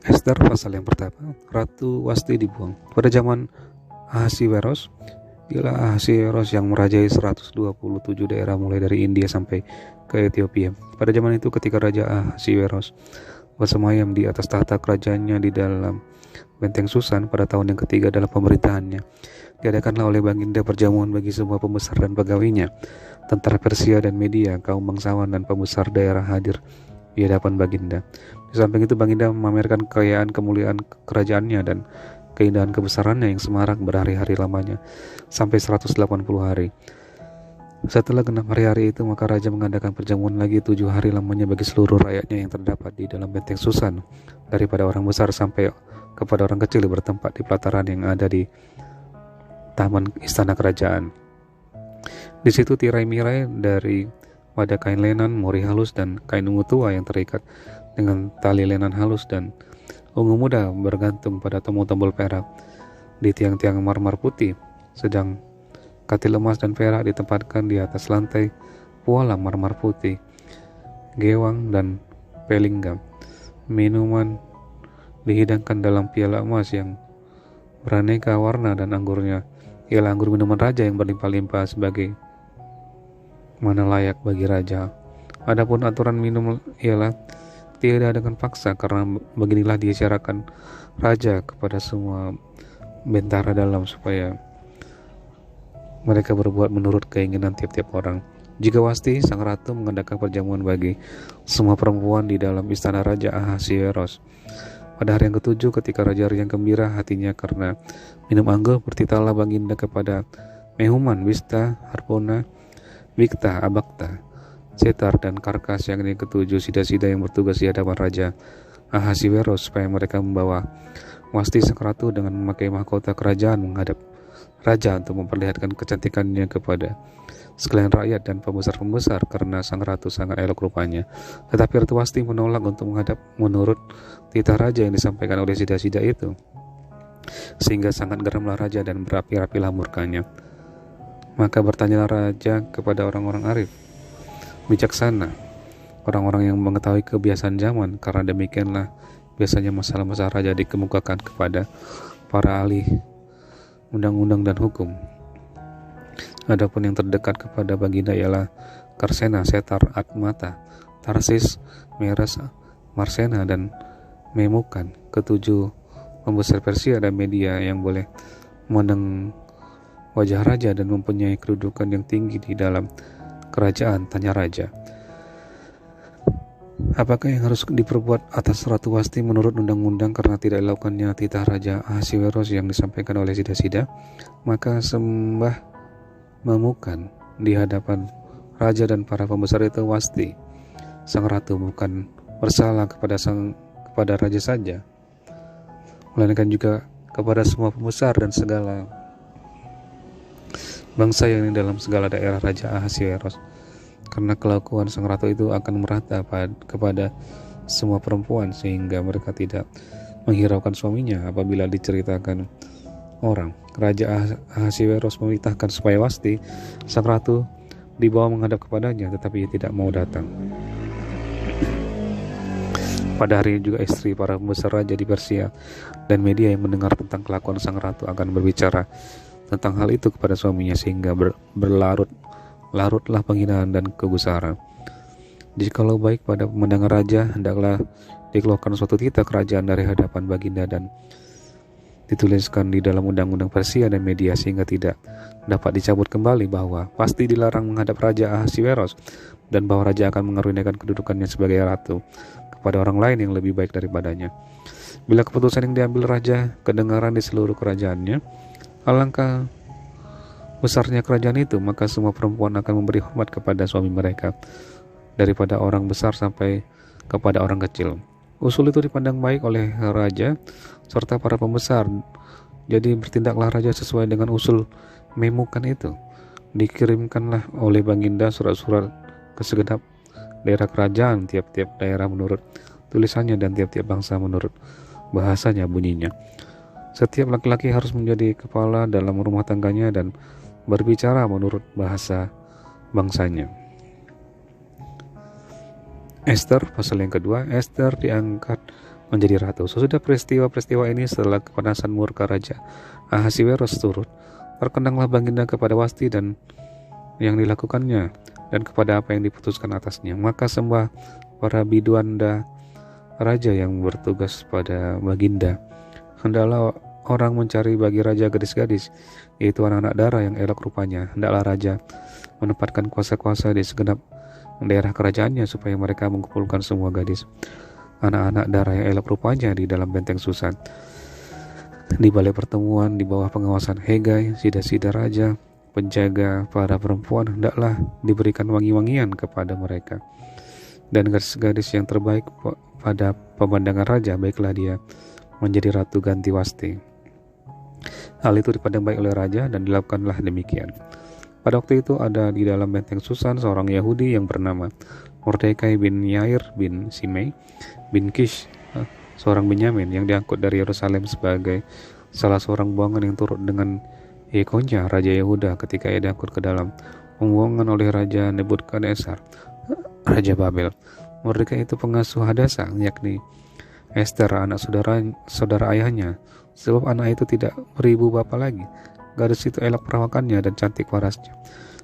Ester pasal yang pertama, Ratu Wasti dibuang. Pada zaman Ahasiweros, ialah Ahasiweros yang merajai 127 daerah mulai dari India sampai ke Ethiopia. Pada zaman itu ketika Raja Ahasiweros bersemayam di atas tahta kerajaannya di dalam benteng Susan pada tahun yang ketiga dalam pemerintahannya, diadakanlah oleh Baginda perjamuan bagi semua pembesar dan pegawainya, tentara Persia dan media, kaum bangsawan dan pembesar daerah hadir di hadapan Baginda. Di samping itu Baginda memamerkan kekayaan kemuliaan kerajaannya dan keindahan kebesarannya yang semarak berhari-hari lamanya sampai 180 hari. Setelah genap hari-hari itu, maka Raja mengadakan perjamuan lagi 7 hari lamanya bagi seluruh rakyatnya yang terdapat di dalam benteng Susan, daripada orang besar sampai kepada orang kecil bertempat di pelataran yang ada di taman istana kerajaan. Di situ tirai-mirai dari pada kain lenan, mori halus, dan kain ungu tua yang terikat dengan tali lenan halus dan ungu muda bergantung pada tombol-tombol perak di tiang-tiang marmer putih, sedang katil emas dan perak ditempatkan di atas lantai puala marmer putih, gewang dan pelinggam. Minuman dihidangkan dalam piala emas yang beraneka warna dan anggurnya ialah anggur minuman raja yang berlimpah-limpah sebagai mana layak bagi raja. Adapun aturan minum ialah tidak dengan paksa, karena beginilah diisyaratkan raja kepada semua bentara dalam supaya mereka berbuat menurut keinginan tiap-tiap orang. Jika Wasti sang ratu mengadakan perjamuan bagi semua perempuan di dalam istana Raja Ahasiweros. Pada hari yang ketujuh ketika raja riang gembira hatinya karena minum anggur, bertitahlah Baginda kepada Mehuman, Wista, Harpona, Bikta, Abakta, Setar, dan Karkas, yang ini ketujuh sida-sida yang bertugas di hadapan Raja Ahasiweros, supaya mereka membawa Wasti sang ratu dengan memakai mahkota kerajaan menghadap raja untuk memperlihatkan kecantikannya kepada sekalian rakyat dan pembesar-pembesar, karena sang ratu sangat elok rupanya. Tetapi Ratu Wasti menolak untuk menghadap menurut titah raja yang disampaikan oleh sida-sida itu, sehingga sangat geramlah raja dan berapi-apilah murkanya. Maka bertanyalah raja kepada orang-orang arif, bijaksana, orang-orang yang mengetahui kebiasaan zaman, karena demikianlah biasanya masalah-masalah raja dikemukakan kepada para ahli undang-undang dan hukum. Adapun yang terdekat kepada Baginda ialah Karsena, Setar, Atmata, Tarsis, Meres, Marsena, dan Memukan, ketujuh pembesar Persia dan media yang boleh memandang wajah raja dan mempunyai kedudukan yang tinggi di dalam kerajaan. Tanya raja, apakah yang harus diperbuat atas Ratu Wasti menurut undang-undang karena tidak dilakukannya titah Raja Ahasiweros yang disampaikan oleh sida-sida? Maka sembah Memukan di hadapan raja dan para pembesar itu, Wasti sang ratu bukan bersalah kepada raja saja, melainkan juga kepada semua pembesar dan segala bangsa yang di dalam segala daerah Raja Ahasiweros, karena kelakuan sang ratu itu akan merata kepada semua perempuan, sehingga mereka tidak menghiraukan suaminya apabila diceritakan orang. Raja Ahasiweros memerintahkan supaya Wasti sang ratu dibawa menghadap kepadanya, tetapi ia tidak mau datang. Pada hari ini juga istri para pembesar raja di Persia dan media yang mendengar tentang kelakuan sang ratu akan berbicara tentang hal itu kepada suaminya, sehingga berlarut-larutlah penghinaan dan kegusaran. Jikalau baik pada pemandangan raja, hendaklah dikeluarkan suatu titah kerajaan dari hadapan Baginda dan dituliskan di dalam undang-undang Persia dan media, sehingga tidak dapat dicabut kembali, bahwa pasti dilarang menghadap Raja Ahasiweros dan bahwa raja akan mengaruniakan kedudukannya sebagai ratu kepada orang lain yang lebih baik daripadanya. Bila keputusan yang diambil raja kedengaran di seluruh kerajaannya, alangkah besarnya kerajaan itu, maka semua perempuan akan memberi hormat kepada suami mereka, daripada orang besar sampai kepada orang kecil. Usul itu dipandang baik oleh raja serta para pembesar. Jadi bertindaklah raja sesuai dengan usul Memukan itu. Dikirimkanlah oleh Baginda surat-surat ke segenap daerah kerajaan, tiap-tiap daerah menurut tulisannya dan tiap-tiap bangsa menurut bahasanya bunyinya. Setiap laki-laki harus menjadi kepala dalam rumah tangganya dan berbicara menurut bahasa bangsanya. Ester pasal yang kedua. Ester diangkat menjadi ratu. Sesudah peristiwa-peristiwa ini, setelah kepanasan murka Raja Ahasiweros turun, terkenanglah Baginda kepada Wasti dan yang dilakukannya dan kepada apa yang diputuskan atasnya. Maka sembah para biduanda raja yang bertugas pada Baginda. Hendaklah orang mencari bagi raja gadis-gadis, yaitu anak-anak dara yang elok rupanya. Hendaklah raja menempatkan kuasa-kuasa di segenap daerah kerajaannya supaya mereka mengumpulkan semua gadis anak-anak dara yang elok rupanya di dalam benteng Susan. Di balai pertemuan di bawah pengawasan Hegai, sida-sida raja, penjaga para perempuan hendaklah diberikan wangi-wangian kepada mereka. Dan gadis-gadis yang terbaik pada pemandangan raja, baiklah dia menjadi ratu ganti Wasti. Hal itu dipandang baik oleh raja dan dilakukanlah demikian. Pada waktu itu ada di dalam benteng Susan seorang Yahudi yang bernama Mordekai bin Yair bin Simei bin Kish, seorang Benyamin yang diangkut dari Yerusalem sebagai salah seorang buangan yang turut dengan Yekonya, raja Yehuda, ketika ia diangkut ke dalam pembuangan oleh Raja Nebukadnezar, Raja Babel. Mordekai itu pengasuh Hadasa, yakni Esther, anak saudara ayahnya, sebab anak itu tidak beribu bapa lagi. Gadis itu elok perawakannya dan cantik parasnya.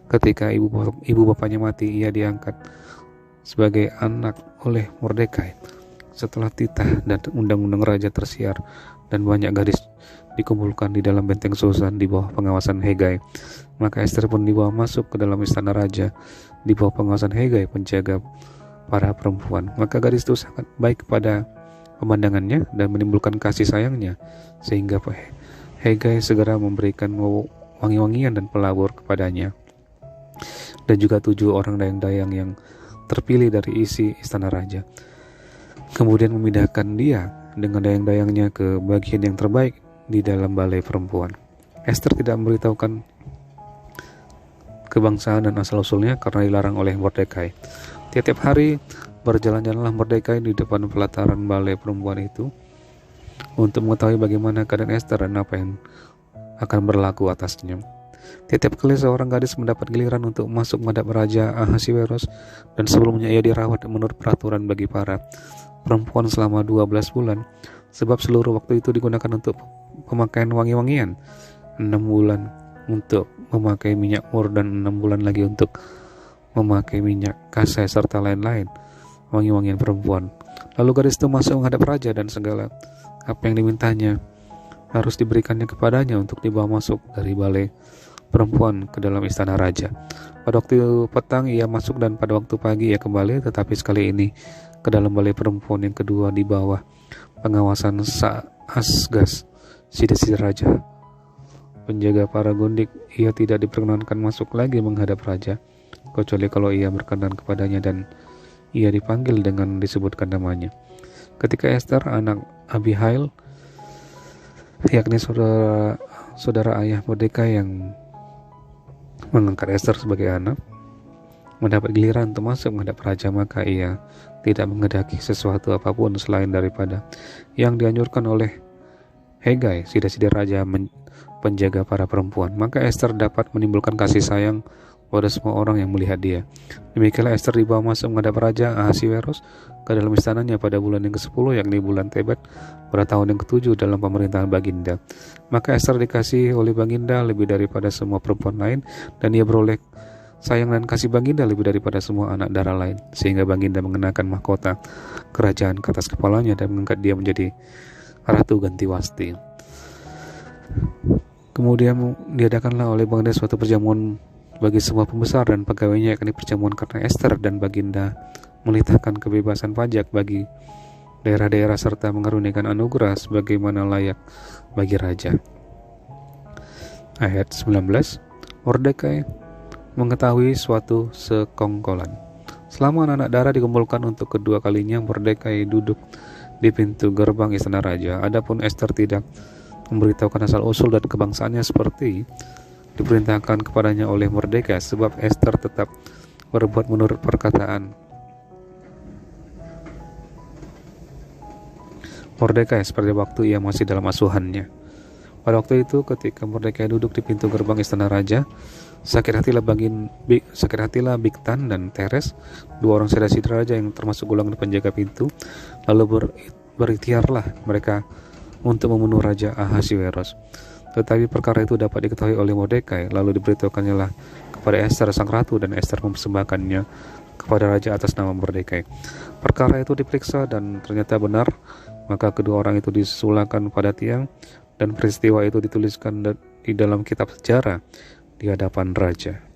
Ketika ibu bapaknya mati, ia diangkat sebagai anak oleh Mordekai. Setelah titah dan undang-undang raja tersiar dan banyak gadis dikumpulkan di dalam benteng Susan di bawah pengawasan Hegai, maka Esther pun dibawa masuk ke dalam istana raja di bawah pengawasan Hegai, penjaga para perempuan. Maka gadis itu sangat baik kepada pemandangannya dan menimbulkan kasih sayangnya, sehingga Hegai segera memberikan wangi-wangian dan pelabur kepadanya, dan juga 7 orang dayang-dayang yang terpilih dari isi istana raja. Kemudian memindahkan dia dengan dayang-dayangnya ke bagian yang terbaik di dalam balai perempuan. Esther tidak memberitahukan kebangsaan dan asal-usulnya karena dilarang oleh Mordekai. Tiap-tiap hari berjalan-jalanlah Mordekai di depan pelataran balai perempuan itu untuk mengetahui bagaimana keadaan Esther dan apa yang akan berlaku atasnya. Tiap-tiap kali seorang gadis mendapat giliran untuk masuk menghadap Raja Ahasiweros, dan sebelumnya ia dirawat menurut peraturan bagi para perempuan selama 12 bulan, sebab seluruh waktu itu digunakan untuk pemakaian wangi-wangian, 6 bulan untuk memakai minyak mur dan 6 bulan lagi untuk memakai minyak kasai serta lain-lain wangi-wangian perempuan. Lalu gadis itu masuk menghadap raja dan segala apa yang dimintanya harus diberikannya kepadanya untuk dibawa masuk dari balai perempuan ke dalam istana raja. Pada waktu petang ia masuk dan pada waktu pagi ia kembali, tetapi sekali ini ke dalam balai perempuan yang kedua di bawah pengawasan Saasgas, sida-sida raja, penjaga para gundik. Ia tidak diperkenankan masuk lagi menghadap raja, kecuali kalau ia berkenan kepadanya dan ia dipanggil dengan disebutkan namanya. Ketika Esther, anak Abihail, yakni saudara ayah Mordekai yang mengangkat Esther sebagai anak, mendapat giliran untuk masuk menghadap raja, maka ia tidak menghendaki sesuatu apapun selain daripada yang dianjurkan oleh Hegai, sida-sida raja penjaga para perempuan. Maka Esther dapat menimbulkan kasih sayang pada semua orang yang melihat dia. Demikianlah Esther dibawa masuk menghadap Raja Ahasiweros ke dalam istananya pada bulan yang ke-10, yakni bulan Tebat, pada tahun yang ke-7 dalam pemerintahan Baginda. Maka Esther dikasihi oleh Baginda lebih daripada semua perempuan lain, dan ia beroleh sayang dan kasih Baginda lebih daripada semua anak dara lain, sehingga Baginda mengenakan mahkota kerajaan ke atas kepalanya dan mengangkat dia menjadi ratu ganti Wasti. Kemudian diadakanlah oleh Baginda suatu perjamuan bagi semua pembesar dan pegawainya, yakni perjamuan karena Esther, dan Baginda menitahkan kebebasan pajak bagi daerah-daerah serta mengaruniakan anugerah sebagaimana layak bagi raja. Ayat 19. Mordekai mengetahui suatu sekongkolan. Selama anak-anak dara dikumpulkan untuk kedua kalinya, Mordekai duduk di pintu gerbang istana raja. Adapun Esther tidak memberitahukan asal-usul dan kebangsaannya seperti diperintahkan kepadanya oleh Mordekai, sebab Esther tetap berbuat menurut perkataan Mordekai seperti waktu ia masih dalam asuhannya. Pada waktu itu, ketika Mordekai duduk di pintu gerbang istana raja, sakit hatilah Bigtan dan Teres, 2 orang sida-sida raja yang termasuk golongan penjaga pintu, lalu berikhtiarlah mereka untuk membunuh Raja Ahasiweros. Tetapi perkara itu dapat diketahui oleh Mordekai, lalu diberitahukannya lah kepada Ester sang ratu, dan Ester mempersembahkannya kepada raja atas nama Mordekai. Perkara itu diperiksa dan ternyata benar, maka kedua orang itu disulangkan pada tiang, dan peristiwa itu dituliskan di dalam kitab sejarah di hadapan raja.